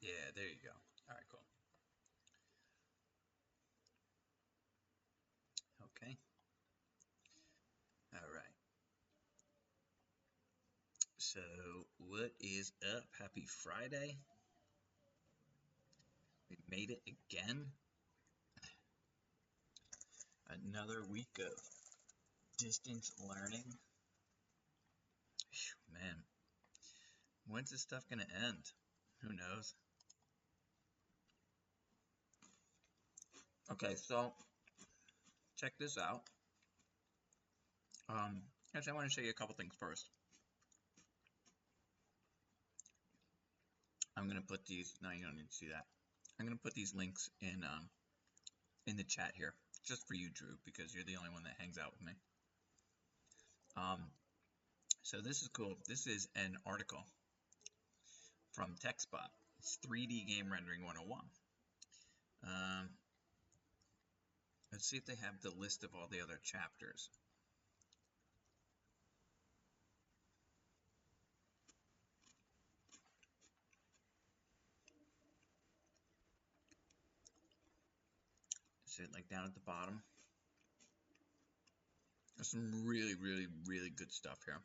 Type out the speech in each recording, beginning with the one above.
Yeah, there you go. All right, cool. Okay. All right. So, what is up? Happy Friday. We made it again. Another week of distance learning. Whew, man, when's this stuff going to end? Who knows? Okay, so check this out. Actually, I want to show you a couple things first. I'm going to put these. No, you don't need to see that. I'm going to put these links in the chat here, just for you, Drew, because you're the only one that hangs out with me. So this is cool. This is an article from TechSpot. It's 3D Game Rendering 101. Let's see if they have the list of all the other chapters. Is it like down at the bottom? There's some really, really, really good stuff here.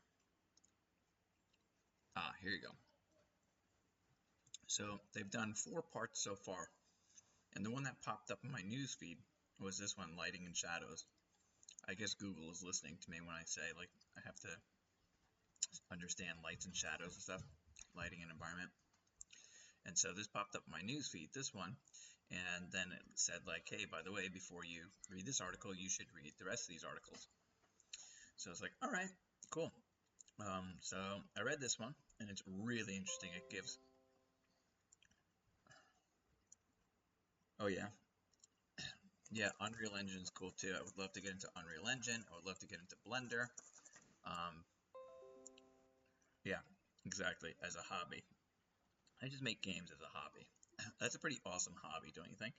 Ah, here you go. So they've done 4 parts so far. And the one that popped up in my news feed was this one, Lighting and Shadows. I guess Google is listening to me when I say, like, I have to understand lights and shadows and stuff, lighting and environment. And so this popped up in my news feed, this one, and then it said, like, hey, by the way, before you read this article, you should read the rest of these articles. So I was like, all right, cool. So I read this one, and it's really interesting. It gives... Oh, yeah. Yeah, Unreal Engine's cool, too. I would love to get into Unreal Engine. I would love to get into Blender. Yeah, exactly, as a hobby. I just make games as a hobby. That's a pretty awesome hobby, don't you think?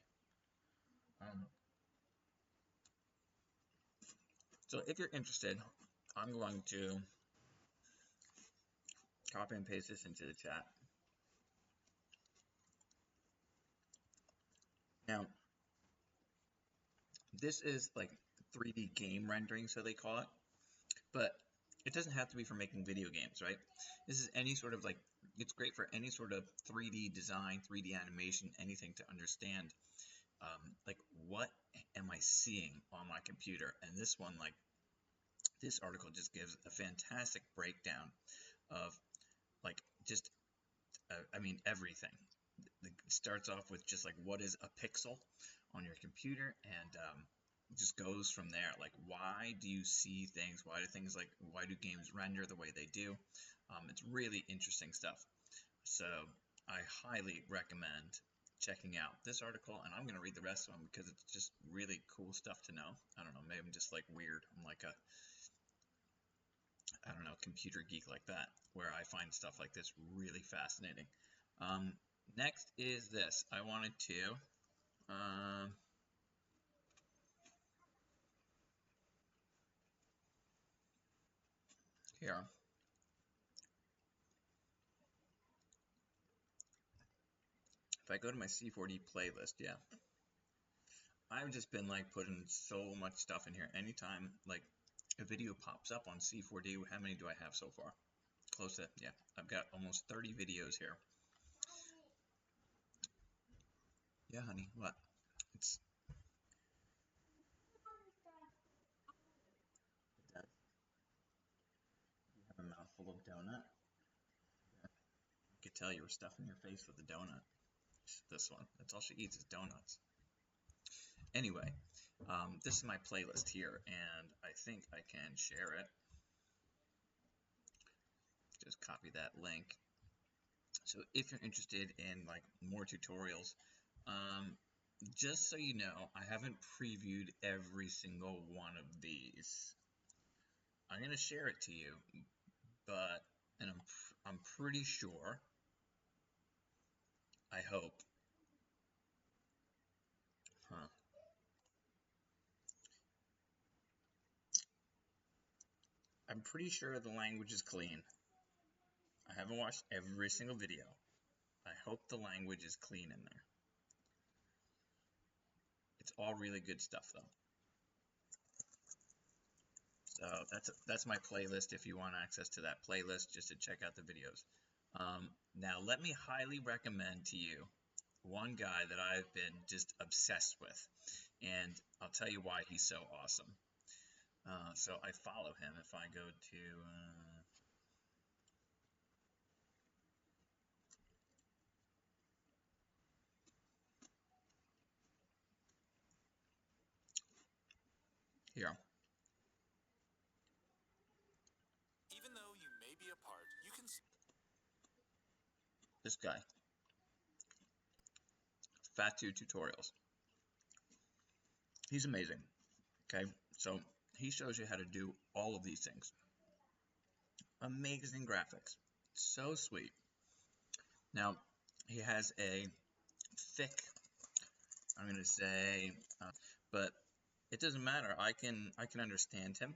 So if you're interested, I'm going to copy and paste this into the chat. Now, this is like 3D game rendering, so they call it, but it doesn't have to be for making video games, right? This is any sort of like, it's great for any sort of 3D design, 3D animation, anything to understand, like what am I seeing on my computer? And this one, like, this article just gives a fantastic breakdown of like just, I mean, everything. It starts off with just like what is a pixel on your computer, and just goes from there. Like, why do you see things? Why do games render the way they do? It's really interesting stuff. So I highly recommend checking out this article, and I'm going to read the rest of them because it's just really cool stuff to know. I don't know, maybe I'm just like weird. I'm like a, I don't know, computer geek like that, where I find stuff like this really fascinating. Next is this. I wanted to here. If I go to my C4D playlist, yeah, I've just been like putting so much stuff in here. Anytime like a video pops up on C4D, how many do I have so far? Close to, yeah, I've got almost 30 videos here. Yeah, honey, what? It's, it does. You have a mouthful of donut. I could tell you were stuffing your face with a donut. This one, that's all she eats is donuts. Anyway, this is my playlist here, and I think I can share it. Just copy that link. So if you're interested in like more tutorials, just so you know, I haven't previewed every single one of these. I'm gonna share it to you, but and I'm pretty sure. I hope. Huh. I'm pretty sure the language is clean. I haven't watched every single video. I hope the language is clean in there. It's all really good stuff though. So that's my playlist if you want access to that playlist just to check out the videos. Now let me highly recommend to you one guy that I've been just obsessed with, and I'll tell you why he's so awesome. So I follow him. If I go to here, Even though you may be apart, you can this guy, Fatto Tutorials. He's amazing. Okay, so he shows you how to do all of these things. Amazing graphics, so sweet. Now he has a thick, I'm gonna say, but it doesn't matter. I can understand him,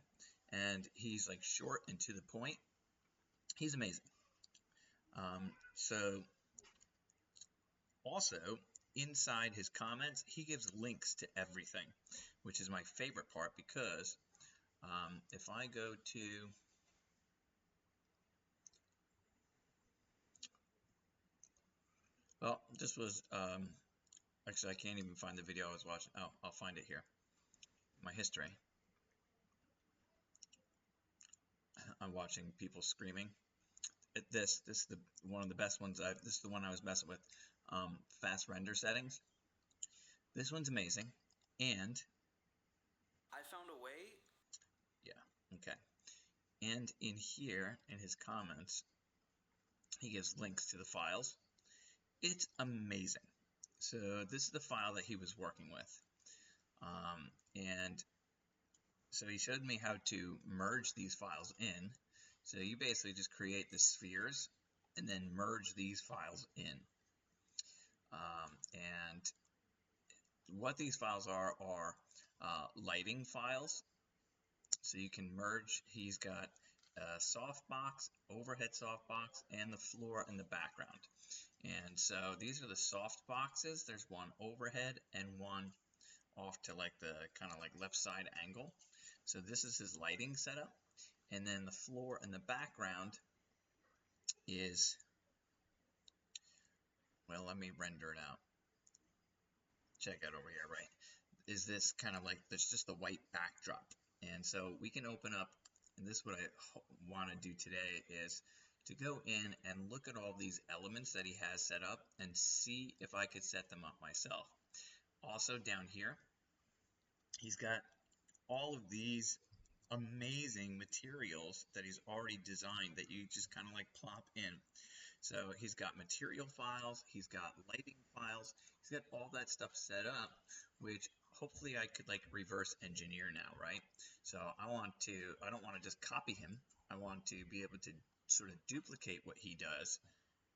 and he's like short and to the point. He's amazing. So also inside his comments, he gives links to everything, which is my favorite part because if I go to well, this was actually I can't even find the video I was watching. Oh, I'll find it here. My history. I'm watching people screaming. This is the one of the best ones. This is the one I was messing with. Fast render settings. This one's amazing, and I found a way. yeah, okay. And in here, in his comments, he gives links to the files. It's amazing. So this is the file that he was working with, and so he showed me how to merge these files in. So you basically just create the spheres and then merge these files in. And what these files are lighting files. So you can merge. He's got a softbox, overhead softbox, and the floor in the background. And so these are the soft boxes. There's one overhead and one off to like the kind of like left side angle. So this is his lighting setup. And then the floor in the background is, well, let me render it out. Check out over here, right? Is this kind of like, there's just the white backdrop. And so we can open up, and this is what I want to do today, is to go in and look at all these elements that he has set up and see if I could set them up myself. Also down here, he's got all of these amazing materials that he's already designed that you just kind of like plop in. So he's got material files, he's got lighting files, he's got all that stuff set up, which hopefully I could like reverse engineer now, right? So I don't want to just copy him. I want to be able to sort of duplicate what he does,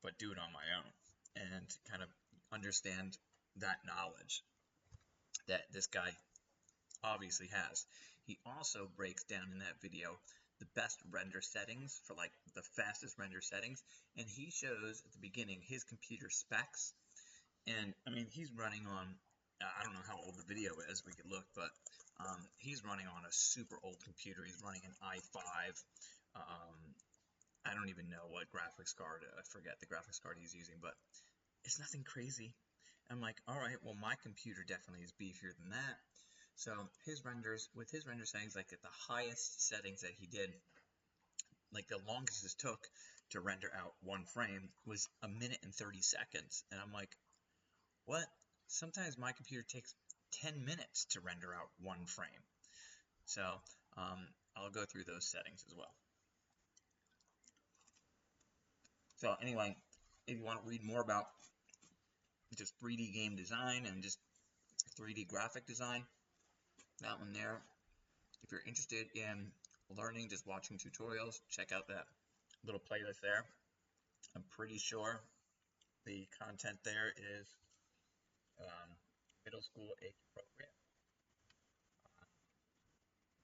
but do it on my own and kind of understand that knowledge that this guy obviously has. He also breaks down in that video the best render settings for like the fastest render settings, and he shows at the beginning his computer specs. And I mean, he's running on, I don't know how old the video is, we could look, but he's running on a super old computer. He's running an i5. I don't even know what graphics card, I forget the graphics card he's using, but it's nothing crazy. I'm like, all right, well, my computer definitely is beefier than that. So his renders, with his render settings, like at the highest settings that he did, like the longest it took to render out one frame was 1 minute and 30 seconds. And I'm like, what? Sometimes my computer takes 10 minutes to render out one frame. So I'll go through those settings as well. So anyway, if you want to read more about just 3D game design and just 3D graphic design, that one there. If you're interested in learning, just watching tutorials, check out that little playlist there. I'm pretty sure the content there is middle school age appropriate,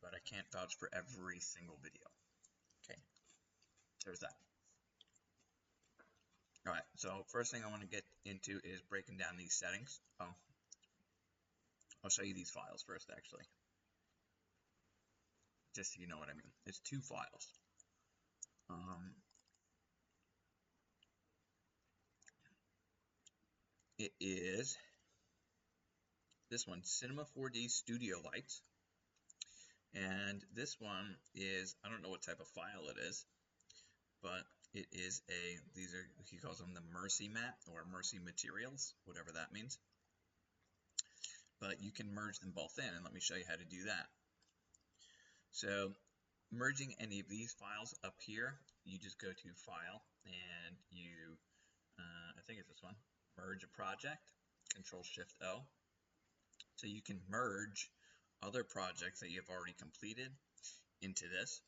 but I can't vouch for every single video. Okay, there's that. All right, so first thing I want to get into is breaking down these settings. I'll show you these files first, actually, just so you know what I mean. It's two files. It is this one, Cinema 4D Studio Lights, and this one is, I don't know what type of file it is, but it is these are, he calls them the Mercy Mat or Mercy Materials, whatever that means. But you can merge them both in, and let me show you how to do that. So merging any of these files up here, you just go to File, and you, I think it's this one, Merge a Project, Control-Shift-O. So you can merge other projects that you've already completed into this.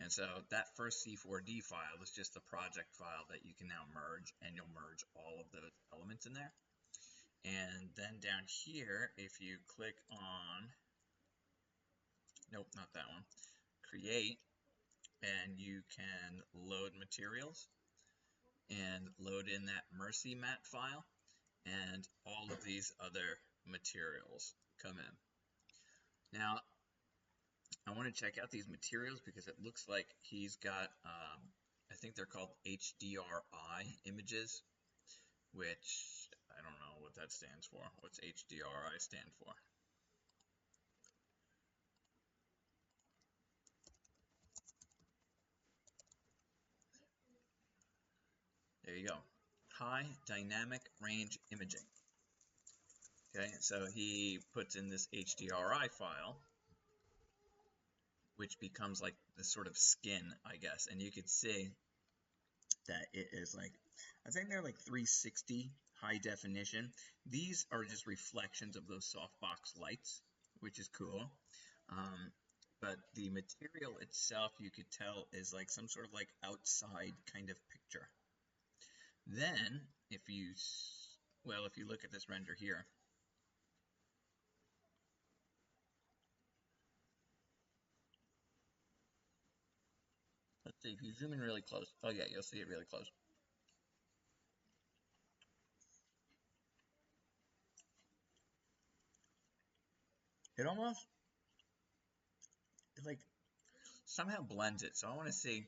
And so that first C4D file is just the project file that you can now merge, and you'll merge all of those elements in there. And then down here, if you click on, nope, not that one, create, and you can load materials and load in that Mercy Mat file, and all of these other materials come in. Now, I want to check out these materials because it looks like he's got, I think they're called HDRI images, which I don't know what that stands for. What's HDRI stand for? There you go. High dynamic range imaging. Okay, so he puts in this HDRI file, which becomes like this sort of skin, I guess, and you could see that it is like, I think they're like 360 high definition. These are just reflections of those softbox lights, which is cool. But the material itself, you could tell, is like some sort of like outside kind of picture. Then, if you look at this render here, let's see, if you zoom in really close, oh yeah, you'll see it really close. It almost, like, somehow blends it. So I want to see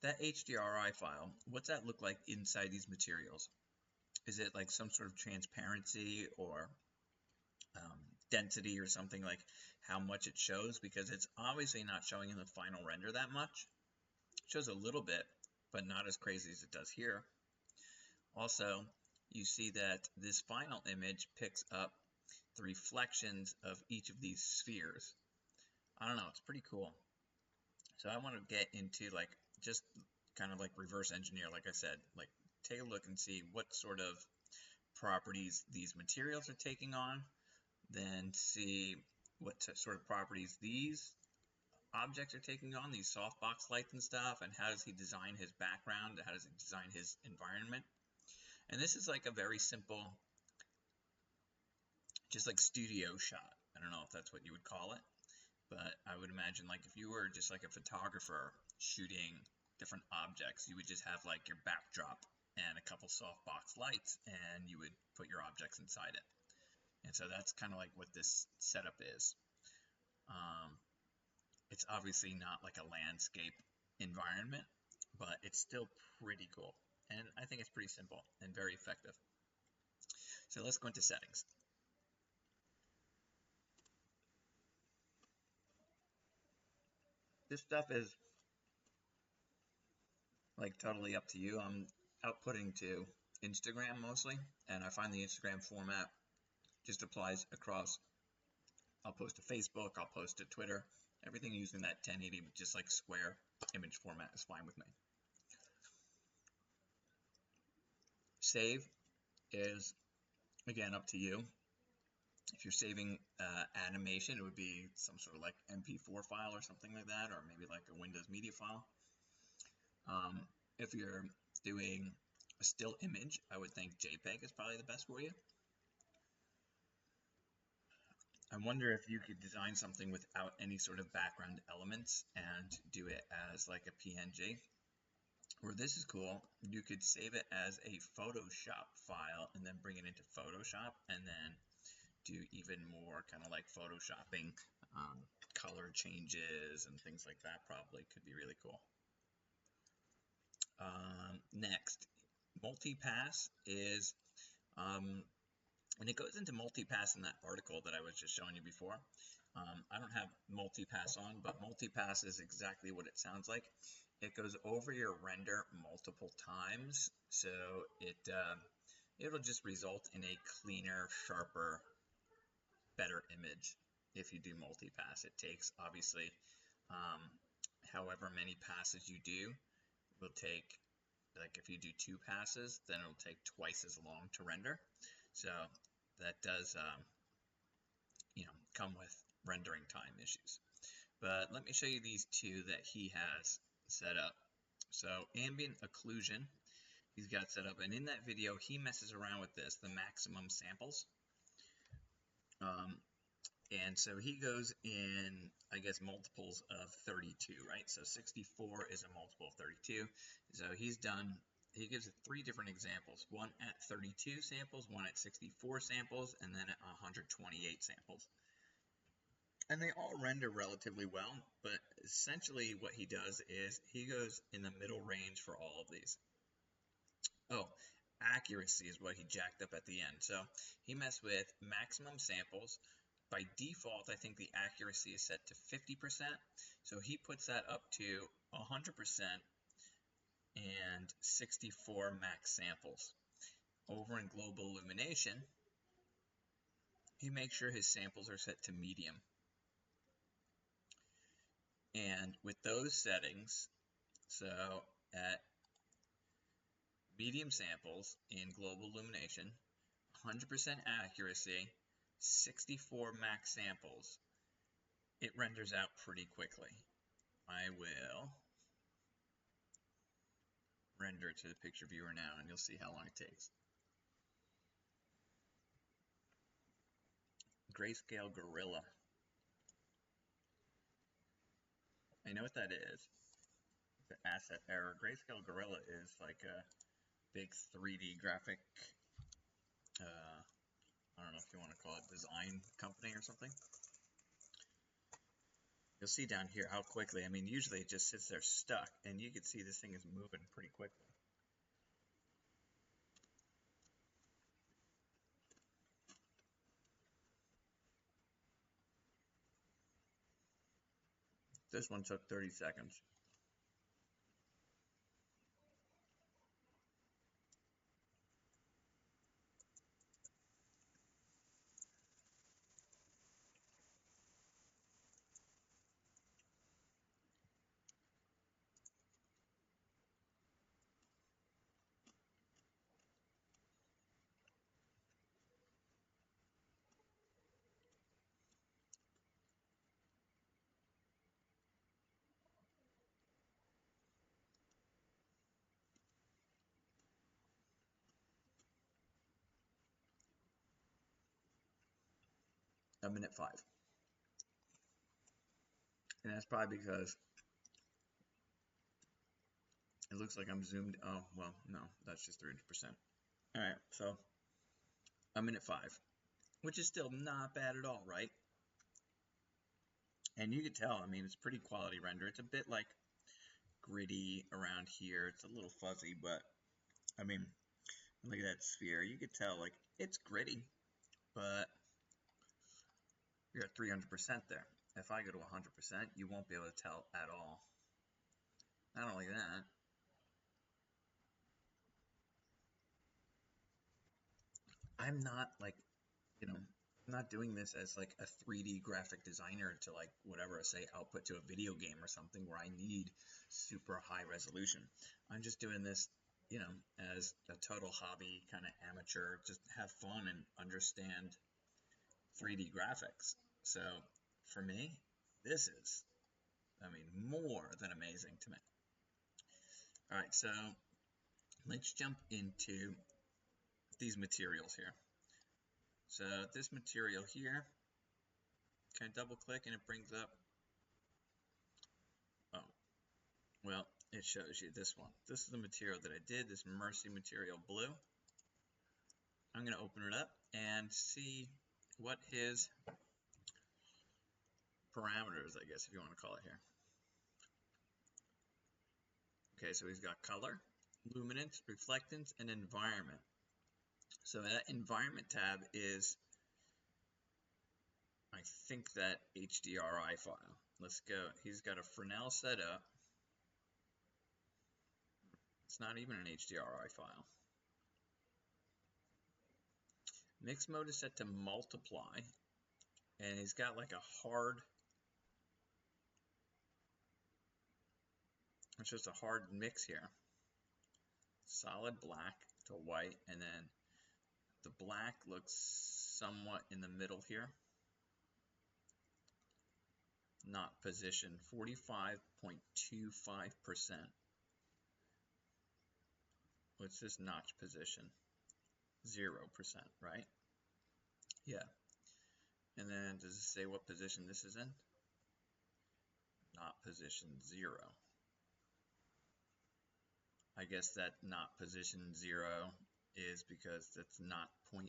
that HDRI file, what's that look like inside these materials? Is it like some sort of transparency or density or something, like how much it shows? Because it's obviously not showing in the final render that much. It shows a little bit, but not as crazy as it does here. Also, you see that this final image picks up the reflections of each of these spheres. I don't know, it's pretty cool. So I want to get into like just kind of like reverse engineer, like I said, like take a look and see what sort of properties these materials are taking on, then see what sort of properties these objects are taking on, these softbox lights and stuff, and how does he design his background, how does he design his environment. And this is like a very simple, just like studio shot. I don't know if that's what you would call it, but I would imagine like if you were just like a photographer shooting different objects, you would just have like your backdrop and a couple softbox lights, and you would put your objects inside it. And so that's kind of like what this setup is. It's obviously not like a landscape environment, but it's still pretty cool. And I think it's pretty simple and very effective. So let's go into settings. This stuff is like totally up to you. I'm outputting to Instagram mostly, and I find the Instagram format just applies across. I'll post to Facebook, I'll post to Twitter. Everything using that 1080, just like square image format, is fine with me. Save is, again, up to you. If you're saving animation, it would be some sort of like MP4 file or something like that, or maybe like a Windows media file. If you're doing a still image, I would think JPEG is probably the best for you. I wonder if you could design something without any sort of background elements and do it as like a PNG. Or this is cool, you could save it as a Photoshop file and then bring it into Photoshop and then do even more kind of like Photoshopping, color changes and things like that. Probably could be really cool. Next, multipass is, and it goes into multipass in that article that I was just showing you before. I don't have multipass on, but multipass is exactly what it sounds like. It goes over your render multiple times, so it'll just result in a cleaner, sharper, better image if you do multipass. It takes, obviously, however many passes you do. It will take, like if you do 2 passes, then it'll take twice as long to render. So that does, come with rendering time issues. But let me show you these 2 that he has set up. So ambient occlusion, he's got set up, and in that video he messes around with this, the maximum samples. And so he goes in, I guess, multiples of 32, right? So 64 is a multiple of 32. So he gives it 3 different examples, one at 32 samples, one at 64 samples, and then at 128 samples. And they all render relatively well, but essentially what he does is he goes in the middle range for all of these. Oh, accuracy is what he jacked up at the end. So he messed with maximum samples. By default, I think the accuracy is set to 50%. So he puts that up to 100% and 64 max samples. Over in global illumination, he makes sure his samples are set to medium. And with those settings, so at medium samples in global illumination, 100% accuracy, 64 max samples, it renders out pretty quickly. I will render it to the picture viewer now, and you'll see how long it takes. Grayscale Gorilla. I know what that is. It's an asset error. Grayscale Gorilla is like a big 3D graphic, I don't know if you want to call it design company or something. You'll see down here how quickly, I mean, usually it just sits there stuck, and you can see this thing is moving pretty quickly. This one took 30 seconds. A minute 5. And that's probably because it looks like I'm zoomed. Oh, well, no, that's just 300%. All right, so a minute 5, which is still not bad at all, right? And you can tell, I mean, it's pretty quality render. It's a bit like gritty around here. It's a little fuzzy, but I mean, look at that sphere. You could tell, like, it's gritty, but you're at 300% there. If I go to 100%, you won't be able to tell at all. Not only that, I'm not like, I'm not doing this as like a 3D graphic designer to like whatever, say, output to a video game or something where I need super high resolution. I'm just doing this, as a total hobby, kind of amateur, just have fun and understand 3D graphics. So for me, this is, I mean, more than amazing to me. All right, so let's jump into these materials here. So this material here, can I double click and it brings up, oh, well, it shows you this one. This is the material that I did, this Mercy material blue. I'm going to open it up and see what his parameters, I guess, if you want to call it here. Okay, so he's got color, luminance, reflectance, and environment. So that environment tab is, I think, that HDRI file. Let's go. He's got a Fresnel set up. It's not even an HDRI file. Mix mode is set to multiply, and he's got like a hard, it's just a hard mix here. Solid black to white, and then the black looks somewhat in the middle here. Not position, 45.25%. What's this notch position? 0%, right? Yeah. And then does it say what position this is in? Not position 0. I guess that not position 0 is because that's not 0.1.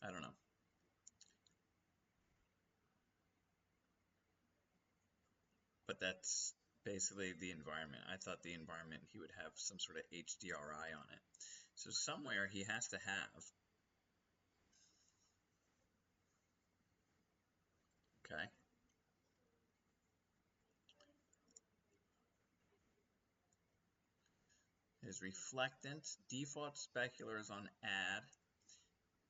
I don't know. But that's basically the environment. I thought the environment, he would have some sort of HDRI on it. So somewhere he has to have, okay, his reflectance, default specular is on add,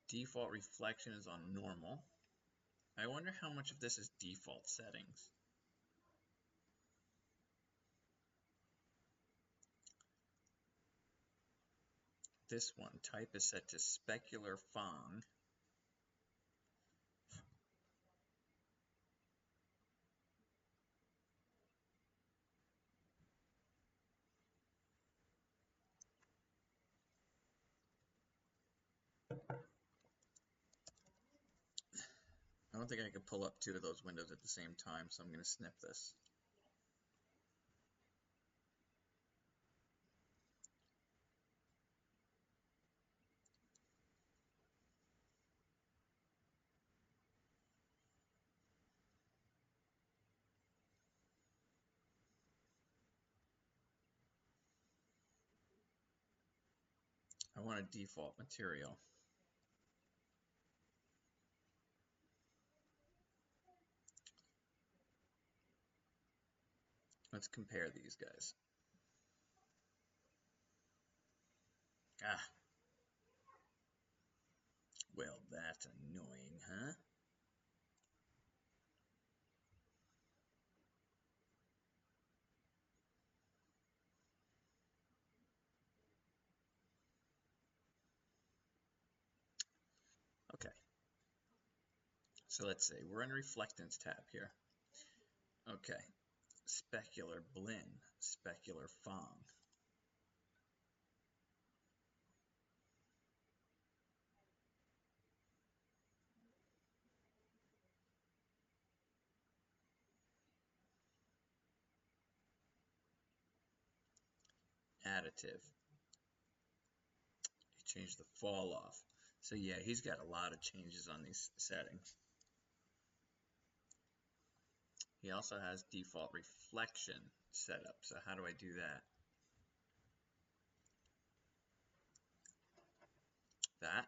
default reflection is on normal. I wonder how much of this is default settings. This one, type is set to specular Fong. I don't think I could pull up two of those windows at the same time, so I'm going to snip this. I want a default material. Let's compare these guys. Ah. Well, that's annoying, huh? Okay. So let's say we're in reflectance tab here. Okay. Specular blend, specular Fong. Additive. He changed the fall off. So yeah, he's got a lot of changes on these settings. He also has default reflection set up. So how do I do that? That.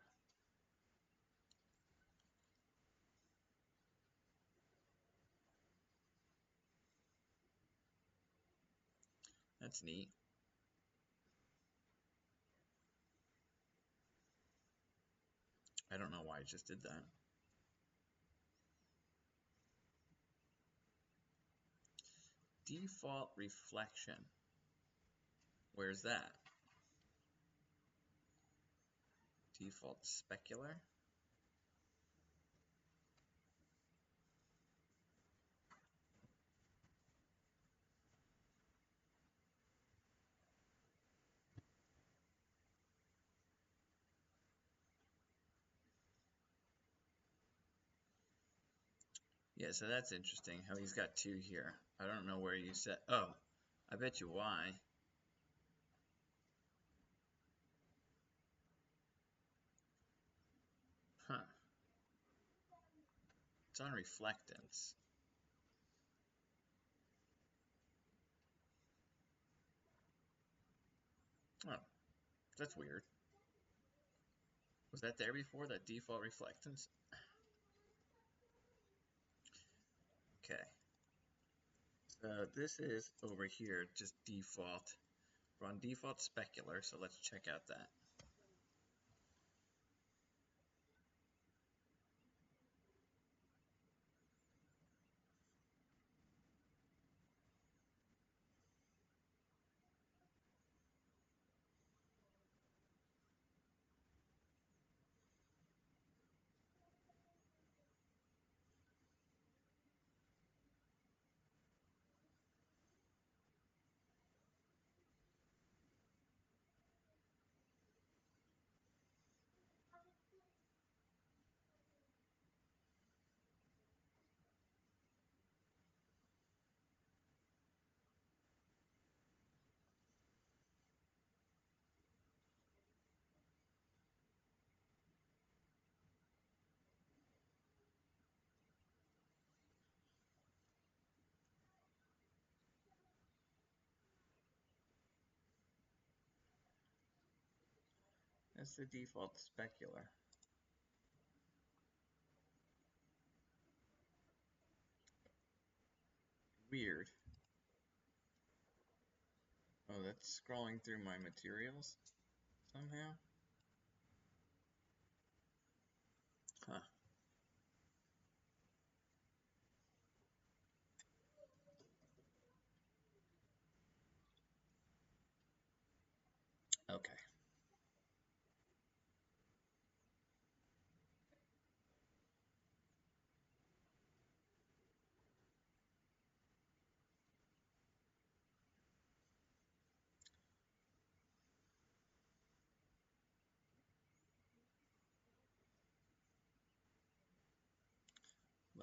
That's neat. I don't know why I just did that. Default reflection. Where's that? Default specular. Yeah, so that's interesting how he's got two here. I don't know where you set. Oh, I bet you why. Huh. It's on reflectance. Oh, that's weird. Was that there before, that default reflectance? Okay. So this is over here, just default. We're on default specular, so let's check out that. That's the default specular. Weird. Oh, that's scrolling through my materials somehow? Huh. Okay.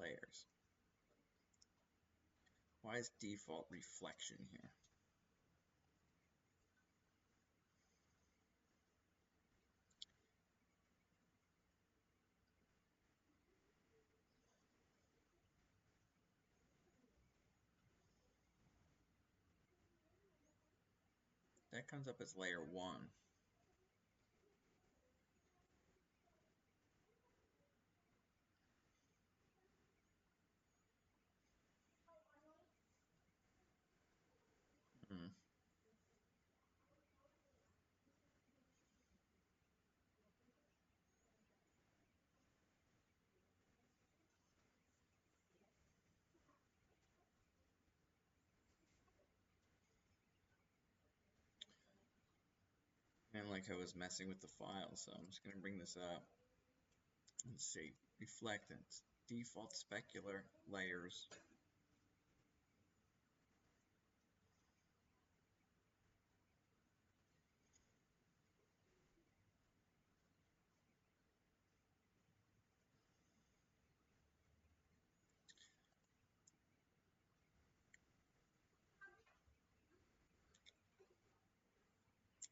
Layers. Why is default reflection here? That comes up as layer 1. Hmm. And like I was messing with the file, so I'm just going to bring this up. Let's see. Reflectance. Default specular layers.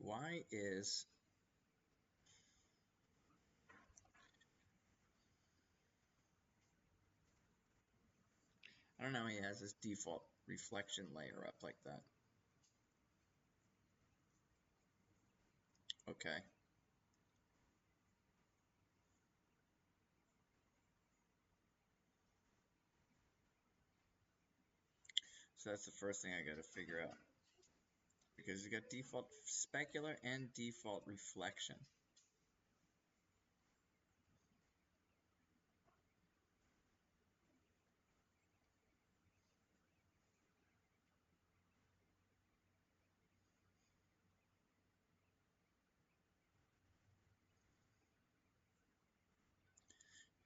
Why is I don't know, he has this default reflection layer up like that. Okay. So that's the first thing I got to figure out. Because you got default specular and default reflection.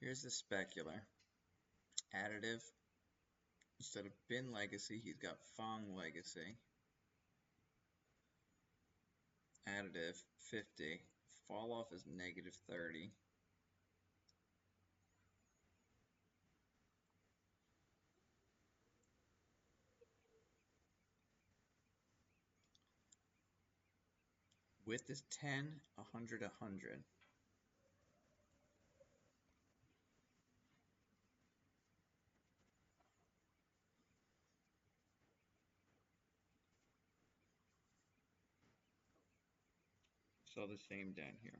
Here's the specular. Additive. Instead of bin legacy, he's got Fong legacy. Additive 50. Fall off is negative 30. width is 10, 100, 100. It's all the same down here.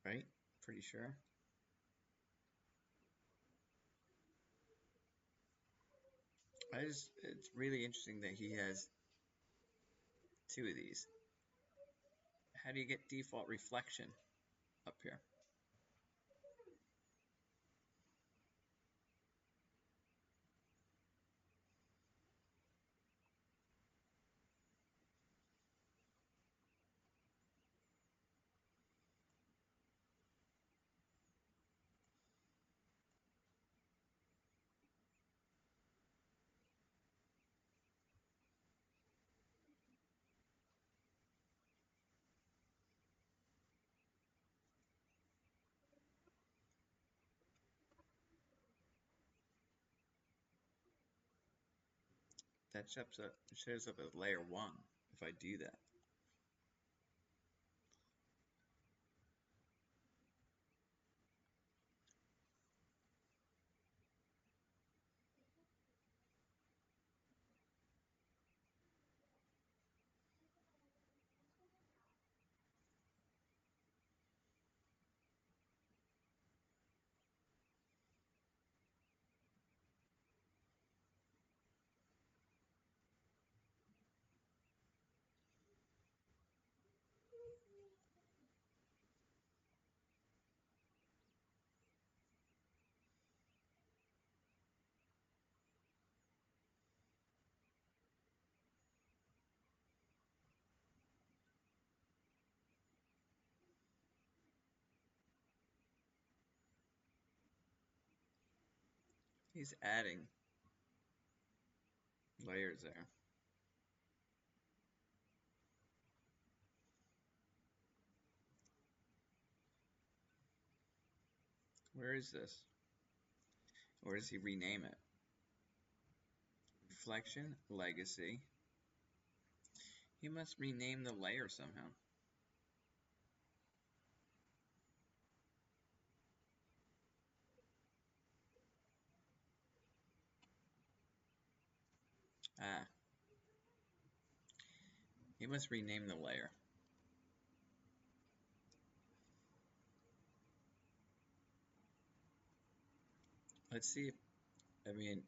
Right? Pretty sure. It's really interesting that he has two of these. How do you get default reflection up here? That shows up as layer 1 if I do that. He's adding layers there. Where is this? Or does he rename it? Reflection, legacy. He must rename the layer somehow. Ah. He must rename the layer. Let's see if, I mean,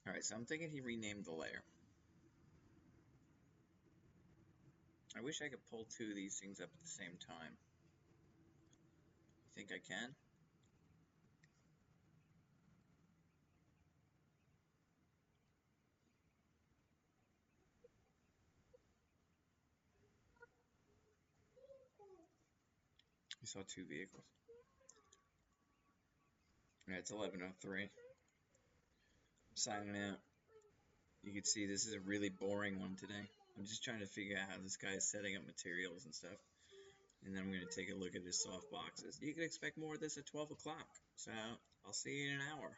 alright, so I'm thinking he renamed the layer. I wish I could pull two of these things up at the same time. You think I can? You saw two vehicles. Yeah, it's 11:03. Signing out. You can see this is a really boring one today. I'm just trying to figure out how this guy is setting up materials and stuff. And then I'm going to take a look at his soft boxes. You can expect more of this at 12 o'clock. So I'll see you in an hour.